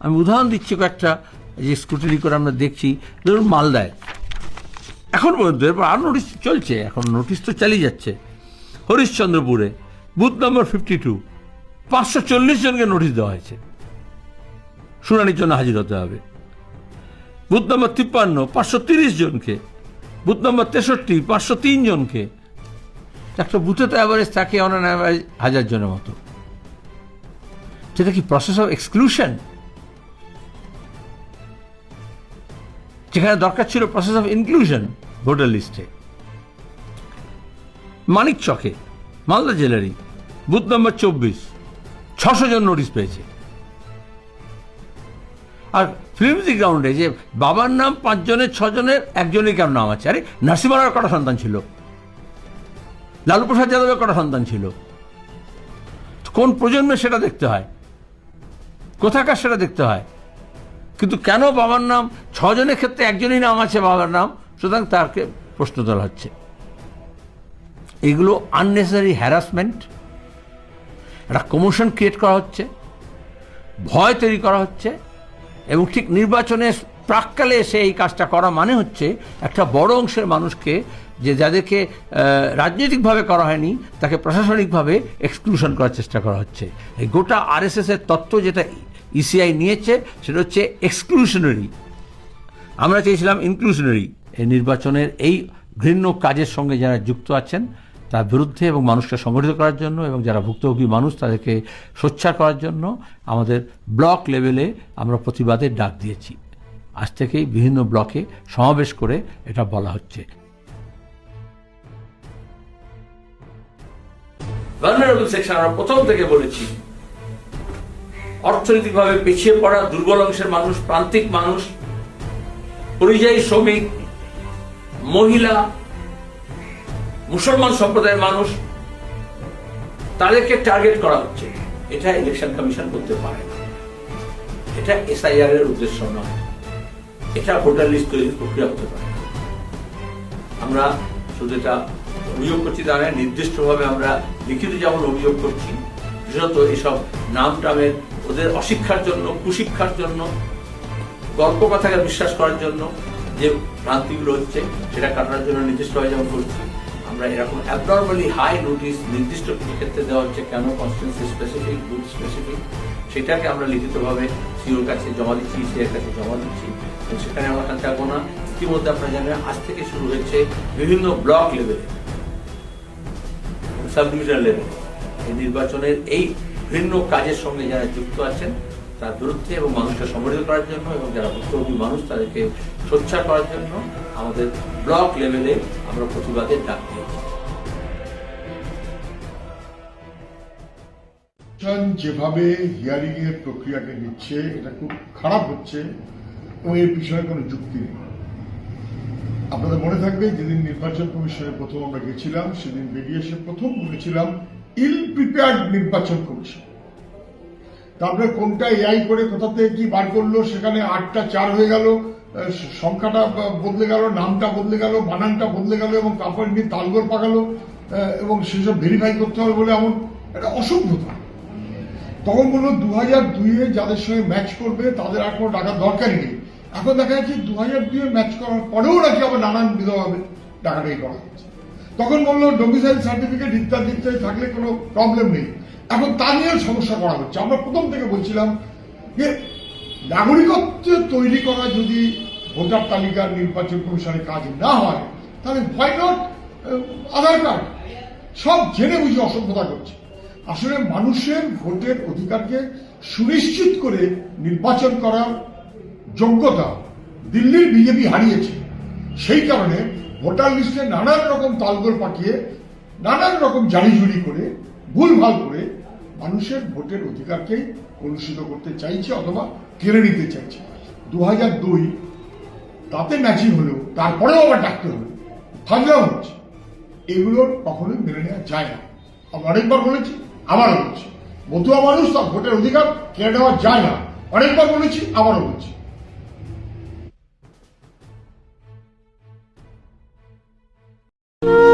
আমি উদাহরণ দিচ্ছি কয়েকটা যে স্ক্রুটিনি করে আমরা দেখছি। ধরুন মালদায় এখন পর্যন্ত, এরপর আর নোটিশ চলছে, এখন নোটিশ তো চালিয়ে যাচ্ছে। হরিশ্চন্দ্রপুরে বুথ নম্বর 52 540 জনকে নোটিশ দেওয়া হয়েছে, শুনানির জন্য হাজির হতে হবে। বুথ নম্বর 53 530 জনকে, বুথ নম্বর 63 503 জনকে। একটা বুথে তো অ্যাভারেজ থাকে অন অ্যান অ্যাভারেজ 1000 জনের মতো। সেটা কি প্রসেস অফ এক্সক্লুশন? যেখানে দরকার ছিল প্রসেস অফ ইনক্লুশন ভোটার লিস্টে। মানিকচকে মালদা জেলারই বুথ নম্বর 24 600 জন নোটিশ পেয়েছে। আর ফিল্মসি গ্রাউন্ডে যে বাবার নাম 5 জনের 6 জনের একজনের কেন নাম আছে? আরে নরসিংহরাওয়ের কটা সন্তান ছিল? লালু প্রসাদ যাদবের কটা সন্তান ছিল? কোন প্রজন্মে সেটা দেখতে হয়, কোথাকার সেটা দেখতে হয়। কিন্তু কেন বাবার নাম 6 জনের ক্ষেত্রে একজনই নাম আছে বাবার নাম, সুতরাং তাকে প্রশ্ন তোলা হচ্ছে। এগুলো আননেসেসারি হ্যারাসমেন্ট, একটা কমিশন ক্রিয়েট করা হচ্ছে, ভয় তৈরি করা হচ্ছে, এবং ঠিক নির্বাচনের প্রাককালে এসে এই কাজটা করা মানে হচ্ছে একটা বড় অংশের মানুষকে, যে যাদেরকে রাজনৈতিকভাবে করা হয়নি তাকে প্রশাসনিকভাবে এক্সক্লুশন করার চেষ্টা করা হচ্ছে। এই গোটা আরএসএস এর তত্ত্ব যেটা ইসিআই নিয়েছে সেটা হচ্ছে এক্সক্লুশনারি। আমরা চেয়েছিলাম ইনক্লুশনারি। এই নির্বাচনের এই ঘৃণ্য কাজের সঙ্গে যারা যুক্ত আছেন তার বিরুদ্ধে এবং মানুষকে সংগঠিত করার জন্য, এবং যারা ভুক্তভোগী মানুষ তাদেরকে সোচ্চার করার জন্য আমাদের ব্লক লেভেলে আমরা প্রতিবাদের ডাক দিয়েছি। আজ থেকেই বিভিন্ন ব্লকে সমাবেশ করে এটা বলা হচ্ছে। ভালনারেবল সেকশন আমরা প্রথম থেকে বলেছি, অর্থনৈতিকভাবে পিছিয়ে পড়া দুর্বল অংশের মানুষ, প্রান্তিক মানুষ, পরিযায়ী শ্রমিক, মহিলা, মুসলমান সম্প্রদায়ের মানুষ, তাদেরকে টার্গেট করা হচ্ছে। এটা ইলেকশন কমিশন করতে পারে না, এটা এসআইআর এর উদ্দেশ্য নয়, এটা ভোটার লিস্ট তৈরির প্রক্রিয়া হতে পারে না। আমরা শুধু এটা অভিযোগ করছি তা নয়, নির্দিষ্টভাবে আমরা লিখিত যেমন অভিযোগ করছি, বিশেষত এসব নাম টামের ওদের অশিক্ষার জন্য, কুশিক্ষার জন্য, গল্প কথাকে বিশ্বাস করার জন্য যে ভ্রান্তিগুলো হচ্ছে সেটা কাটানোর জন্য নির্দিষ্টভাবে যেমন করছি। আমরা এরকম অ্যাবনর্মালি হাই নোটিশ নির্দিষ্ট কিছু ক্ষেত্রে দেওয়া হচ্ছে, কেন কনস্টিটিউয়েন্সি স্পেসিফিক, বুথ স্পেসিফিক, সেটাকে আমরা লিখিতভাবে সিওর কাছে জমা দিচ্ছি, সিএর কাছে জমা দিচ্ছি। সেখানে আমরা থাকবো না। ইতিমধ্যে আপনারা জানেন আজ থেকে শুরু হয়েছে বিভিন্ন ব্লক লেভেলে, সাব ডিভিশন লেভেলে এই নির্বাচনের এই ভিন্ন কাজের সঙ্গে যারা যুক্ত আছেন তার বিরুদ্ধে এবং মানুষকে সংগঠিত করার জন্য, এবং যারা ভুক্তভোগী মানুষ তাদেরকে সোচ্চার করার জন্য আমাদের ব্লক লেভেলে আমরা প্রতিবাদের ডাক দিয়েছি। যেভাবে হিয়ারিং এর প্রক্রিয়াকে নিচ্ছে এটা খুব খারাপ হচ্ছে, এবং এর পিছনে কোনো যুক্তি নেই। আপনাদের মনে থাকবে যেদিন নির্বাচন কমিশনে প্রথম আমরা গেছিলাম, সেদিন বেরিয়ে এসে প্রথম বলেছিলাম ইল প্রিপেয়ার্ড নির্বাচন কমিশন। তারপরে কোনটা এআই করে কোথা থেকে কি বার করলো, সেখানে 8টা 4 হয়ে গেল, সংখ্যাটা বদলে গেল, নামটা বদলে গেল, বানানটা বদলে গেল, এবং তারপর নিয়ে তালগোল পাকালো, এবং সেসব ভেরিফাই করতে হবে বলে এমন একটা অসভ্যতা। তখন বললো 2002-এ যাদের সঙ্গে ম্যাচ করবে তাদের আর কোনো টাকার দরকারই নেই। এখন দেখা যাচ্ছে 2002-এ ম্যাচ করার পরেও নাকি আবার নানান বিধভাবে টাকাটাই করা হচ্ছে। তখন বললো ডোমিসাইল সার্টিফিকেট ইত্যাদি ইত্যাদি থাকলে কোনো প্রবলেম নেই, এখন তা নিয়েও সমস্যা করা হচ্ছে। আমরা প্রথম থেকে বলছিলাম যে নাগরিকত্ব তৈরি করা যদি ভোটার তালিকার নির্বাচন কমিশনের কাজ না হয়, তাহলে হোয়াই নট আধার কার্ড? সব জেনে বুঝে অসভ্যতা করছে। আসলে মানুষের ভোটের অধিকারকে সুনিশ্চিত করে নির্বাচন করার যোগ্যতা দিল্লির বিজেপি হারিয়েছে। সেই কারণে ভোটার লিস্টে নানান রকম তালগোল পাঠিয়ে, নানান রকম জারিজুরি করে, ভুলভাল করে মানুষের ভোটের অধিকারকে কলুষিত করতে চাইছে অথবা কেড়ে নিতে চাইছে। 2002 তাতে ম্যাচিং হলেও তারপরেও আবার ডাকতে হলো, ফাজলাম হচ্ছে। এগুলো কখনোই মেনে নেওয়া যায় না। আমরা অনেকবার বলেছি, আবারও বলছি, মতুয়া মানুষ তার ভোটের অধিকার কেড়ে নেওয়া যায় না। অনেকবার বলেছি, আবারও বলছি। you